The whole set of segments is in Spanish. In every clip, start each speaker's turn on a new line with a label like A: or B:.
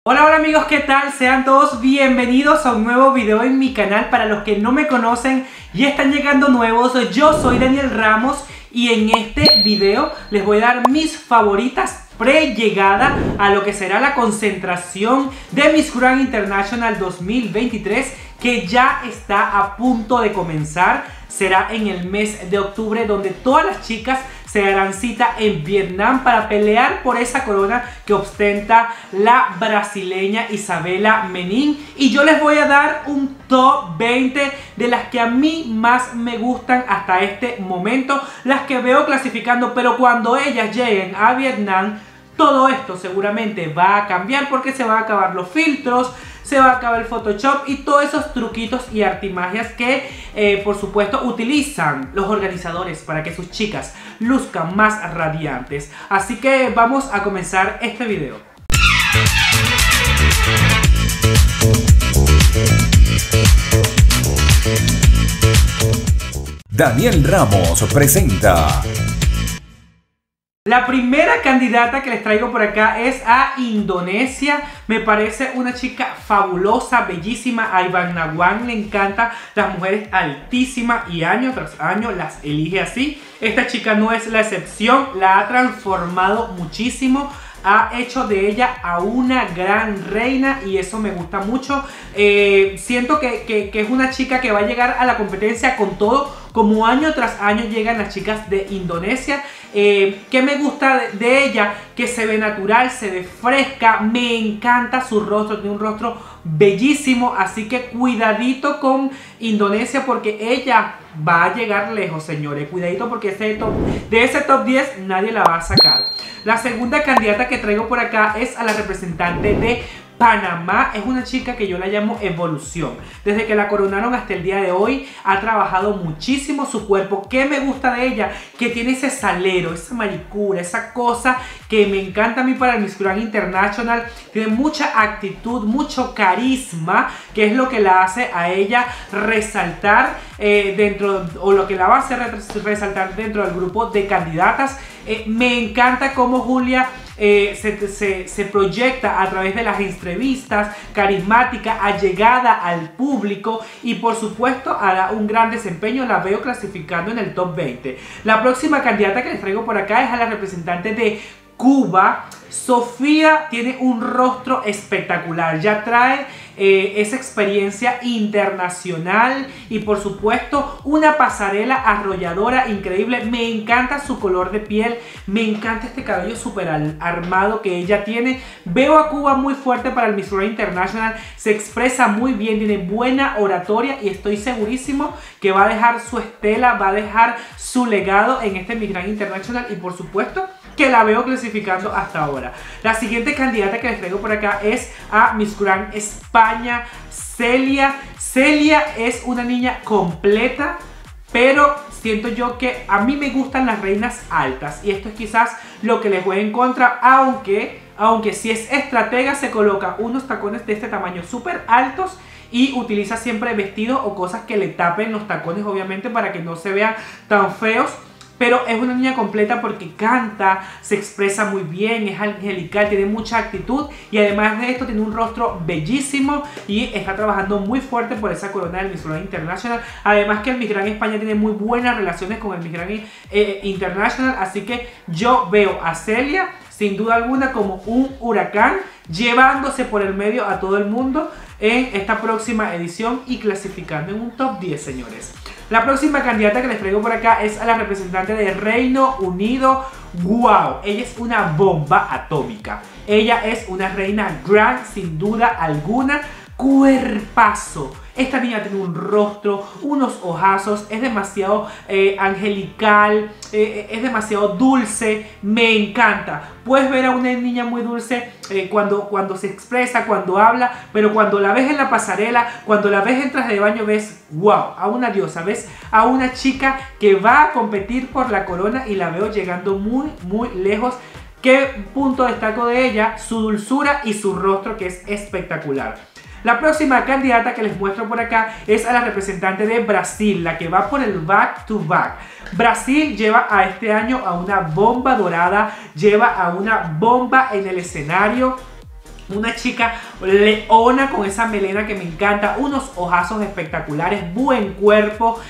A: Hola, hola amigos, ¿qué tal? Sean todos bienvenidos a un nuevo video en mi canal. Para los que no me conocen y están llegando nuevos, yo soy Daniel Ramos y en este video les voy a dar mis favoritas pre-llegada a lo que será la concentración de Miss Grand International 2023, que ya está a punto de comenzar. Será en el mes de octubre, donde todas las chicas se darán cita en Vietnam para pelear por esa corona que ostenta la brasileña Isabela Menin. Y yo les voy a dar un top 20 de las que a mí más me gustan hasta este momento, las que veo clasificando, pero cuando ellas lleguen a Vietnam, todo esto seguramente va a cambiar porque se van a acabar los filtros, se va a acabar el Photoshop y todos esos truquitos y artimagias que por supuesto utilizan los organizadores para que sus chicas luzcan más radiantes. Así que vamos a comenzar este video.
B: Daniel Ramos presenta.
A: La primera candidata que les traigo por acá es a Indonesia. Me parece una chica fabulosa, bellísima. A Iván Nawan le encanta las mujeres altísimas y año tras año las elige así. Esta chica no es la excepción, la ha transformado muchísimo. Ha hecho de ella a una gran reina y eso me gusta mucho. Siento que es una chica que va a llegar a la competencia con todo, como año tras año llegan las chicas de Indonesia. ¿Qué me gusta de ella? Que se ve natural, se ve fresca, me encanta su rostro, tiene un rostro bellísimo, así que cuidadito con Indonesia porque ella va a llegar lejos, señores. Cuidadito porque de ese top 10 nadie la va a sacar. La segunda candidata que traigo por acá es a la representante de Panamá. Es una chica que yo la llamo Evolución. Desde que la coronaron hasta el día de hoy ha trabajado muchísimo su cuerpo. ¿Qué me gusta de ella? Que tiene ese salero, esa maricura, esa cosa que me encanta a mí para el Miss Grand International. Tiene mucha actitud, mucho carisma, que es lo que la hace a ella resaltar o lo que la va a hacer resaltar dentro del grupo de candidatas. Me encanta cómo Julia se proyecta a través de las entrevistas, carismática, allegada al público y por supuesto hará un gran desempeño. La veo clasificando en el top 20. La próxima candidata que les traigo por acá es a la representante de Cuba. Sofía tiene un rostro espectacular, ya trae esa experiencia internacional y por supuesto una pasarela arrolladora increíble. Me encanta su color de piel, me encanta este cabello súper armado que ella tiene. Veo a Cuba muy fuerte para el Miss Grand International, se expresa muy bien, tiene buena oratoria y estoy segurísimo que va a dejar su estela, va a dejar su legado en este Miss Grand International y por supuesto que la veo clasificando hasta ahora. La siguiente candidata que les traigo por acá es a Miss Grand España, Celia. Celia es una niña completa, pero siento yo que a mí me gustan las reinas altas y esto es quizás lo que les voy en contra, aunque si es estratega se coloca unos tacones de este tamaño súper altos y utiliza siempre vestidos o cosas que le tapen los tacones, obviamente para que no se vean tan feos. Pero es una niña completa porque canta, se expresa muy bien, es angelical, tiene mucha actitud y además de esto tiene un rostro bellísimo y está trabajando muy fuerte por esa corona del Miss Grand International. Además que el Miss Grand España tiene muy buenas relaciones con el Miss Grand International, así que yo veo a Celia sin duda alguna como un huracán llevándose por el medio a todo el mundo en esta próxima edición y clasificando en un top 10, señores. La próxima candidata que les traigo por acá es a la representante de Reino Unido. ¡Wow! Ella es una bomba atómica. Ella es una reina grand sin duda alguna. Cuerpazo. Esta niña tiene un rostro, unos ojazos, es demasiado angelical, es demasiado dulce, me encanta. Puedes ver a una niña muy dulce cuando se expresa, cuando habla, pero cuando la ves en la pasarela, cuando la ves en traje de baño, ves, wow, a una diosa, ves a una chica que va a competir por la corona y la veo llegando muy, muy lejos. ¿Qué punto destaco de ella? Su dulzura y su rostro, que es espectacular. La próxima candidata que les muestro por acá es a la representante de Brasil, la que va por el back to back. Brasil lleva a este año a una bomba dorada, lleva a una bomba en el escenario. Una chica leona con esa melena que me encanta, unos ojazos espectaculares, buen cuerpo.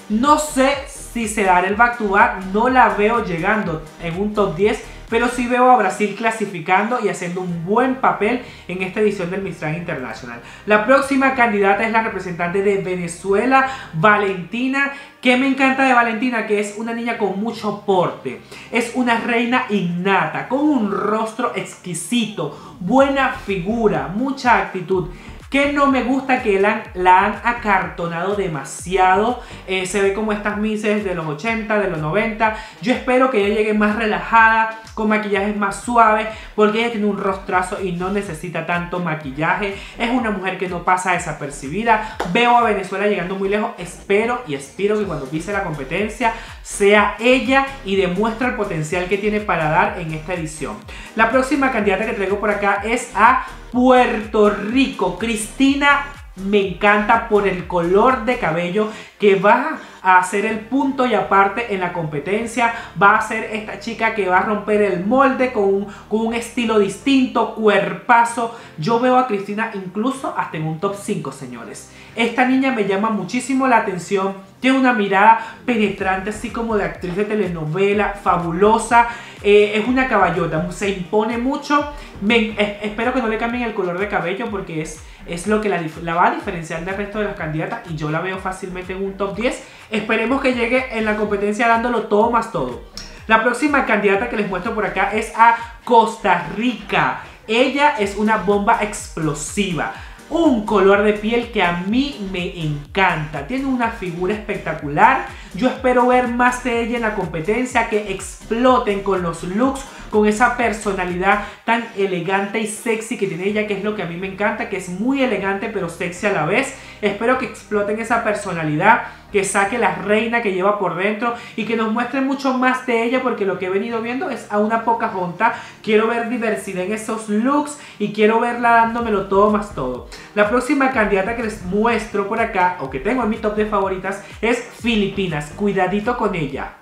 A: No sé si se dará el back to back, no la veo llegando en un top 10, pero sí veo a Brasil clasificando y haciendo un buen papel en esta edición del Miss Grand International. La próxima candidata es la representante de Venezuela, Valentina. ¿Qué me encanta de Valentina? Que es una niña con mucho porte, es una reina innata, con un rostro exquisito, buena figura, mucha actitud. Que no me gusta que la han acartonado demasiado. Se ve como estas misses de los 80, de los 90. Yo espero que ella llegue más relajada, con maquillajes más suaves, porque ella tiene un rostrazo y no necesita tanto maquillaje. Es una mujer que no pasa desapercibida. Veo a Venezuela llegando muy lejos. Espero y aspiro que cuando pise la competencia sea ella y demuestre el potencial que tiene para dar en esta edición. La próxima candidata que traigo por acá es a Puerto Rico. Cristina me encanta por el color de cabello que va a hacer el punto y aparte en la competencia. Va a ser esta chica que va a romper el molde con un estilo distinto, cuerpazo. Yo veo a Cristina incluso hasta en un top 5, señores. Esta niña me llama muchísimo la atención. Tiene una mirada penetrante, así como de actriz de telenovela, fabulosa. Es una caballota, se impone mucho. Espero que no le cambien el color de cabello porque es lo que la va a diferenciar del resto de las candidatas y yo la veo fácilmente en un top 10. Esperemos que llegue en la competencia dándolo todo más todo. La próxima candidata que les muestro por acá es a Costa Rica. Ella es una bomba explosiva. Un color de piel que a mí me encanta. Tiene una figura espectacular. Yo espero ver más de ella en la competencia, que exploten con los looks, con esa personalidad tan elegante y sexy que tiene ella, que es lo que a mí me encanta, que es muy elegante pero sexy a la vez. Espero que exploten esa personalidad, que saque la reina que lleva por dentro y que nos muestre mucho más de ella, porque lo que he venido viendo es a una Pocahontas. Quiero ver diversidad en esos looks y quiero verla dándomelo todo más todo. La próxima candidata que les muestro por acá, o que tengo en mi top de favoritas, es Filipinas. Cuidadito con ella.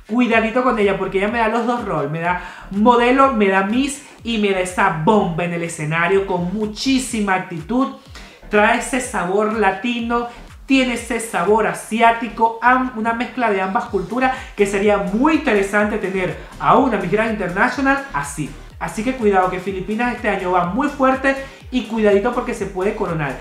A: Cuidadito con ella porque ella me da los dos roles. Me da modelo, me da Miss y me da esa bomba en el escenario con muchísima actitud. Trae ese sabor latino, tiene ese sabor asiático, una mezcla de ambas culturas que sería muy interesante tener a una Miss Grand International así. Así que cuidado, que Filipinas este año va muy fuerte y cuidadito porque se puede coronar.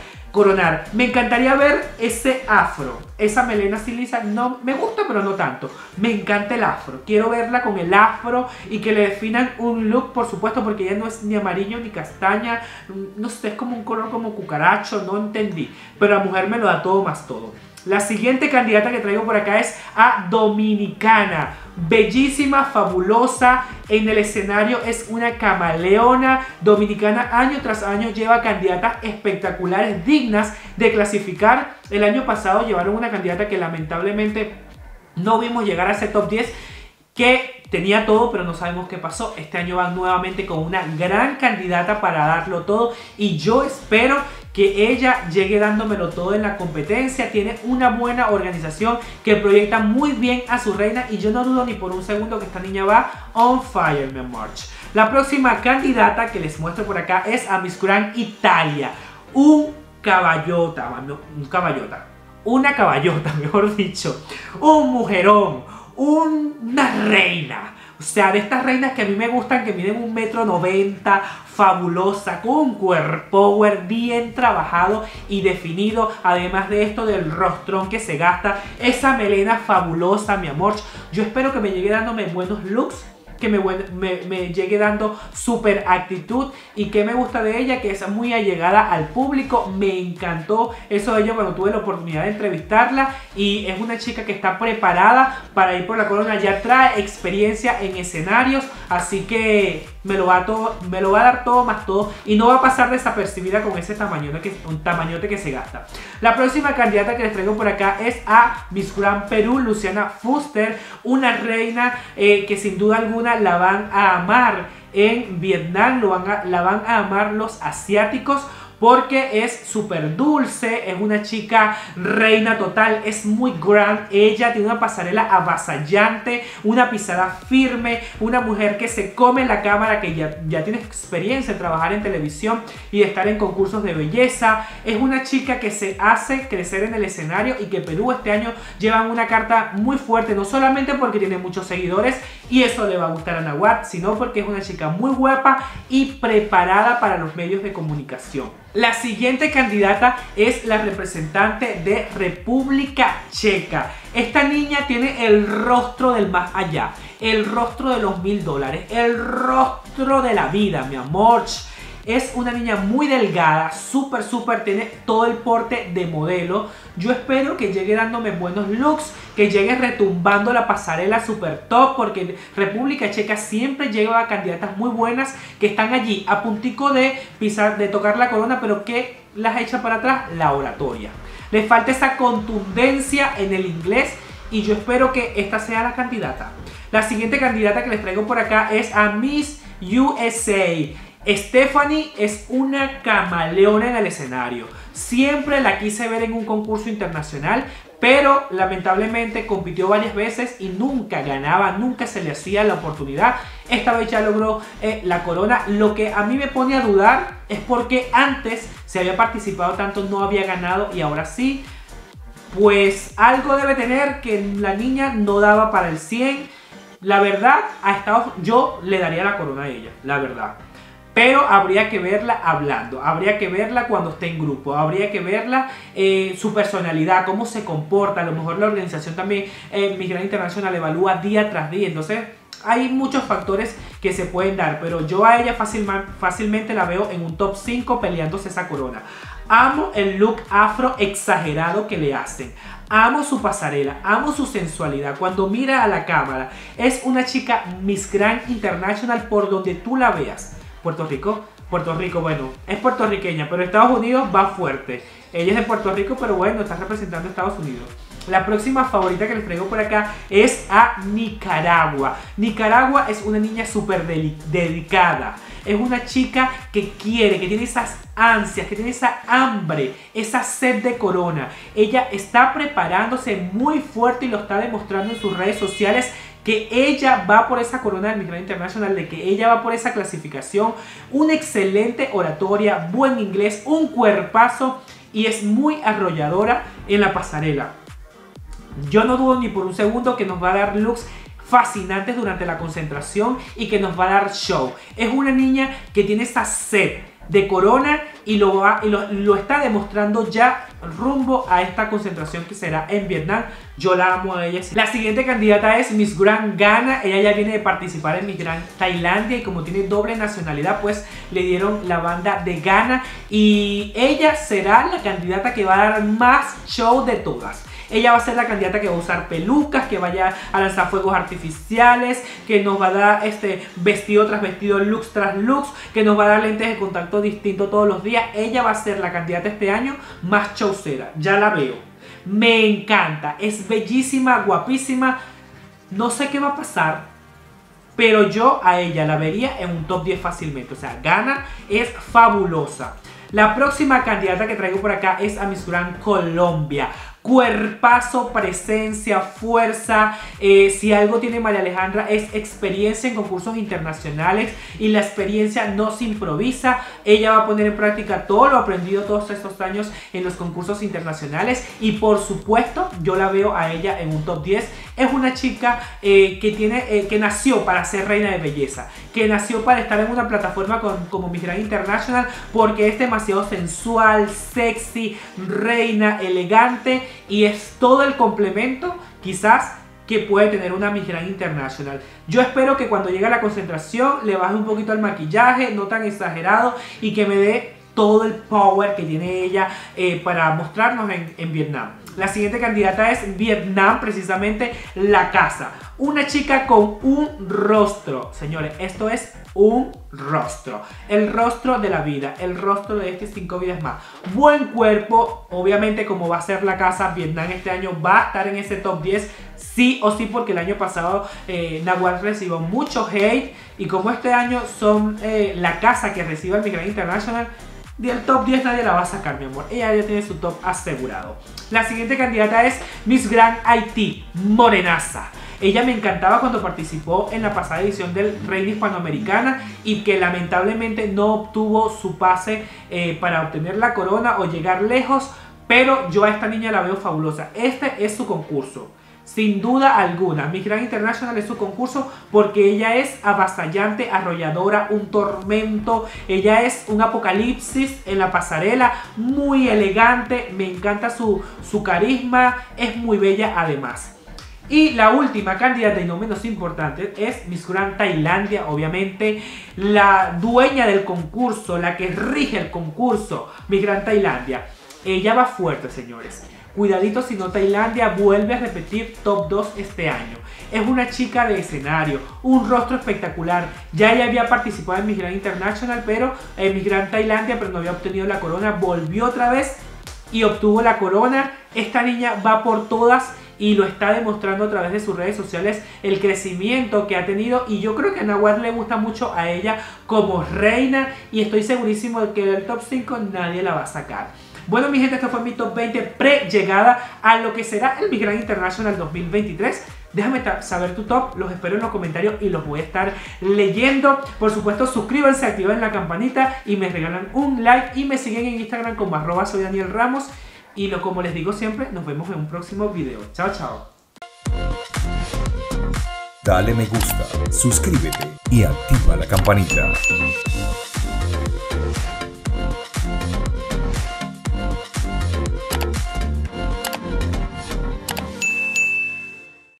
A: Me encantaría ver ese afro, esa melena así lisa. No me gusta, pero no tanto. Me encanta el afro, quiero verla con el afro y que le definan un look, por supuesto, porque ella no es ni amarillo ni castaña. No sé, es como un color como cucaracho, no entendí, pero la mujer me lo da todo más todo. La siguiente candidata que traigo por acá es a Dominicana. Bellísima, fabulosa en el escenario, es una camaleona. Dominicana año tras año lleva candidatas espectaculares, dignas de clasificar. El año pasado llevaron una candidata que lamentablemente no vimos llegar a ese top 10, que tenía todo pero no sabemos qué pasó. Este año van nuevamente con una gran candidata para darlo todo y yo espero que ella llegue dándomelo todo en la competencia. Tiene una buena organización que proyecta muy bien a su reina y yo no dudo ni por un segundo que esta niña va on fire, mi amor. La próxima candidata que les muestro por acá es a Miss Grand Italia. Una caballota, mejor dicho, un mujerón, una reina. O sea, de estas reinas que a mí me gustan, que miden 1,90 m, fabulosa, con un power bien trabajado y definido. Además de esto del rostrón que se gasta, esa melena fabulosa, mi amor. Yo espero que me llegue dándome buenos looks, que me llegue dando súper actitud. Y que me gusta de ella, que es muy allegada al público. Me encantó eso de ella cuando tuve la oportunidad de entrevistarla. Y es una chica que está preparada para ir por la corona. Ya trae experiencia en escenarios, así que me lo va a dar todo más todo. Y no va a pasar desapercibida con ese tamañote que se gasta. La próxima candidata que les traigo por acá es a Miss Grand Perú, Luciana Fuster. Una reina que sin duda alguna la van a amar en Vietnam, la van a amar los asiáticos, porque es súper dulce, es una chica reina total, es muy grand, ella tiene una pasarela avasallante, una pisada firme, una mujer que se come la cámara, que ya tiene experiencia en trabajar en televisión y estar en concursos de belleza. Es una chica que se hace crecer en el escenario y que Perú este año llevan una carta muy fuerte, no solamente porque tiene muchos seguidores y eso le va a gustar a Nahuatl, sino porque es una chica muy guapa y preparada para los medios de comunicación. La siguiente candidata es la representante de República Checa. Esta niña tiene el rostro del más allá, el rostro de los $1000, el rostro de la vida, mi amor. Es una niña muy delgada, súper, tiene todo el porte de modelo. Yo espero que llegue dándome buenos looks, que llegue retumbando la pasarela super top, porque República Checa siempre lleva a candidatas muy buenas que están allí a puntico de pisar, de tocar la corona, pero que las echa para atrás la oratoria. Les falta esa contundencia en el inglés y yo espero que esta sea la candidata. La siguiente candidata que les traigo por acá es a Miss USA. Stephanie es una camaleona en el escenario. Siempre la quise ver en un concurso internacional, pero lamentablemente compitió varias veces y nunca ganaba, nunca se le hacía la oportunidad. Esta vez ya logró la corona. Lo que a mí me pone a dudar es porque antes se había participado tanto, no había ganado y ahora sí. Pues algo debe tener que la niña no daba para el 100. La verdad, yo le daría la corona a ella, la verdad. Pero habría que verla hablando, habría que verla cuando esté en grupo, habría que verla su personalidad, cómo se comporta. A lo mejor la organización también, Miss Grand International, evalúa día tras día. Entonces hay muchos factores que se pueden dar, pero yo a ella fácilmente la veo en un top 5 peleándose esa corona. Amo el look afro exagerado que le hacen. Amo su pasarela, amo su sensualidad. Cuando mira a la cámara, es una chica Miss Grand International por donde tú la veas. Puerto Rico, bueno, es puertorriqueña, pero Estados Unidos va fuerte. Ella es de Puerto Rico, pero bueno, está representando a Estados Unidos. La próxima favorita que les traigo por acá es a Nicaragua. Nicaragua es una niña súper dedicada. Es una chica que quiere, que tiene esas ansias, que tiene esa hambre, esa sed de corona. Ella está preparándose muy fuerte y lo está demostrando en sus redes sociales, que ella va por esa corona del Miss Grand International, de que ella va por esa clasificación. Una excelente oratoria, buen inglés, un cuerpazo y es muy arrolladora en la pasarela. Yo no dudo ni por un segundo que nos va a dar looks fascinantes durante la concentración y que nos va a dar show. Es una niña que tiene esa sed de corona y lo está demostrando ya rumbo a esta concentración que será en Vietnam. Yo la amo a ella. La siguiente candidata es Miss Grand Ghana. Ella ya viene de participar en Miss Grand Tailandia y como tiene doble nacionalidad, pues le dieron la banda de Ghana y ella será la candidata que va a dar más show de todas. Ella va a ser la candidata que va a usar pelucas, que vaya a lanzar fuegos artificiales, que nos va a dar vestido tras vestido, looks tras looks, que nos va a dar lentes de contacto distinto todos los días. Ella va a ser la candidata este año más showcera. Ya la veo. Me encanta. Es bellísima, guapísima. No sé qué va a pasar, pero yo a ella la vería en un top 10 fácilmente. O sea, Ghana es fabulosa. La próxima candidata que traigo por acá es a Miss Grand Colombia. Cuerpazo, presencia, fuerza. Si algo tiene María Alejandra es experiencia en concursos internacionales y la experiencia no se improvisa. Ella va a poner en práctica todo lo aprendido todos estos años en los concursos internacionales y por supuesto yo la veo a ella en un top 10. Es una chica que nació para ser reina de belleza, que nació para estar en una plataforma como Miss Grand International, porque es demasiado sensual, sexy, reina, elegante y es todo el complemento quizás que puede tener una Miss Grand International. Yo espero que cuando llegue a la concentración le baje un poquito el maquillaje, no tan exagerado, y que me dé todo el power que tiene ella para mostrarnos en Vietnam. La siguiente candidata es Vietnam, precisamente la casa. Una chica con un rostro. Señores, esto es un rostro. El rostro de la vida. El rostro de 5 vidas más. Buen cuerpo. Obviamente, como va a ser la casa, Vietnam este año va a estar en ese top 10. Sí o sí, porque el año pasado Nahuatl recibió mucho hate. Y como este año son la casa que recibe el Miss Grand International, del top 10 nadie la va a sacar, mi amor. Ella ya tiene su top asegurado. La siguiente candidata es Miss Grand Haití, morenaza. Ella me encantaba cuando participó en la pasada edición del Reina Hispanoamericana y que lamentablemente no obtuvo su pase para obtener la corona o llegar lejos, pero yo a esta niña la veo fabulosa. Este es su concurso. Sin duda alguna, Miss Grand International es su concurso porque ella es avasallante, arrolladora, un tormento. Ella es un apocalipsis en la pasarela, muy elegante, me encanta su carisma, es muy bella además. Y la última candidata y no menos importante es Miss Grand Tailandia, obviamente la dueña del concurso, la que rige el concurso, Miss Grand Tailandia. Ella va fuerte, señores. Cuidadito si no Tailandia vuelve a repetir top 2 este año. Es una chica de escenario, un rostro espectacular. Ya ella había participado en Miss Grand International, pero en Miss Grand Tailandia, pero no había obtenido la corona. Volvió otra vez y obtuvo la corona. Esta niña va por todas y lo está demostrando a través de sus redes sociales, el crecimiento que ha tenido, y yo creo que a Nahuatl le gusta mucho a ella como reina y estoy segurísimo de que del top 5 nadie la va a sacar. Bueno, mi gente, este fue mi top 20 pre-llegada a lo que será el Miss Grand International 2023. Déjame saber tu top, los espero en los comentarios y los voy a estar leyendo. Por supuesto, suscríbanse, activen la campanita y me regalan un like y me siguen en Instagram como @soydanielramos. Y como les digo siempre, nos vemos en un próximo video. Chao, chao.
B: Dale me gusta, suscríbete y activa la campanita.